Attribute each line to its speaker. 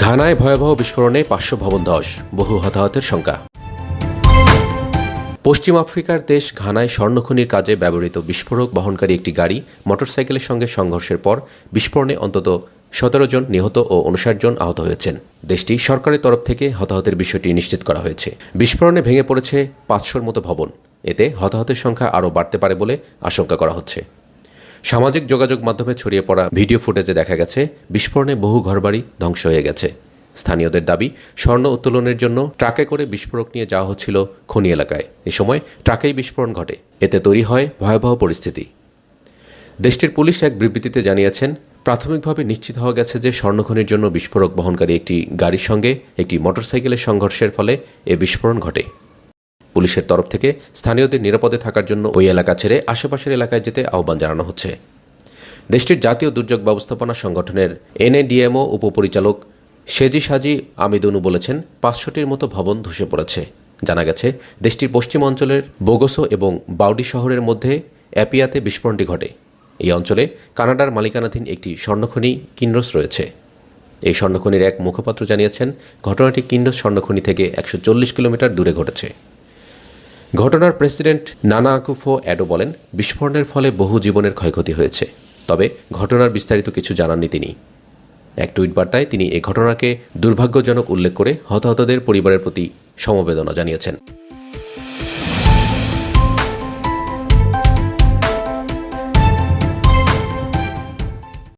Speaker 1: ঘানায় ভয়াবহ বিস্ফোরণে ৫০০ ভবন ধস, বহু হতাহতের শঙ্কা। পশ্চিম আফ্রিকার দেশ ঘানায় স্বর্ণখনির কাজে ব্যবহৃত বিস্ফোরক বহনকারী একটি গাড়ি মোটরসাইকেলের সঙ্গে সংঘর্ষের পর বিস্ফোরণে অন্তত ১৭ জন নিহত ও ৫৯ জন আহত হয়েছেন। দেশটি সরকারের তরফ থেকে হতাহতের বিষয়টি নিশ্চিত করা হয়েছে। বিস্ফোরণে ভেঙে পড়েছে ৫০০র মতো ভবন। এতে হতাহতের সংখ্যা আরও বাড়তে পারে বলে আশঙ্কা করা হচ্ছে। সামাজিক যোগাযোগ মাধ্যমে ছড়িয়ে পড়া ভিডিও ফুটেজে দেখা গেছে বিস্ফোরণে বহু ঘরবাড়ি ধ্বংস হয়ে গেছে। স্থানীয়দের দাবি, স্বর্ণ উত্তোলনের জন্য ট্রাকে করে বিস্ফোরক নিয়ে যাওয়া হচ্ছিল খনি এলাকায়। এ সময় ট্রাকেই বিস্ফোরণ ঘটে। এতে তৈরি হয় ভয়াবহ পরিস্থিতি। দেশটির পুলিশ এক বিবৃতিতে জানিয়েছেন, প্রাথমিকভাবে নিশ্চিত হওয়া গেছে যে স্বর্ণখনির জন্য বিস্ফোরক বহনকারী একটি গাড়ির সঙ্গে একটি মোটরসাইকেলের সংঘর্ষের ফলে এ বিস্ফোরণ ঘটে। পুলিশের তরফ থেকে স্থানীয়দের নিরাপদে থাকার জন্য ওই এলাকা ছেড়ে আশেপাশের এলাকায় যেতে আহ্বান জানানো হচ্ছে। দেশটির জাতীয় দুর্যোগ ব্যবস্থাপনা সংগঠনের এনএডিএমও উপপরিচালক শেজি সাজি আমিদুনু বলেছেন, ৫০০টির মতো ভবন ধসে পড়েছে। জানা গেছে, দেশটির পশ্চিম অঞ্চলের বোগোসো এবং বাউডি শহরের মধ্যে অ্যাপিয়াতে বিস্ফোরণটি ঘটে। এই অঞ্চলে কানাডার মালিকানাধীন একটি স্বর্ণখনি কিন্ড্রোস রয়েছে। এই স্বর্ণখনির এক মুখপাত্র জানিয়েছেন, ঘটনাটি কিন্ড্রোস স্বর্ণখনি থেকে ১৪০ কিলোমিটার দূরে ঘটেছে। ঘটনার প্রেসিডেন্ট নানা আকুফো অ্যাডো বলেন, বিস্ফোরণের ফলে বহু জীবনের ক্ষয়ক্ষতি হয়েছে, তবে ঘটনার বিস্তারিত কিছু জানাননি তিনি। এক টুইট বার্তায় তিনি এই ঘটনাকে দুর্ভাগ্যজনক উল্লেখ করে হতাহতদের পরিবারের প্রতি সমবেদনা জানিয়েছেন।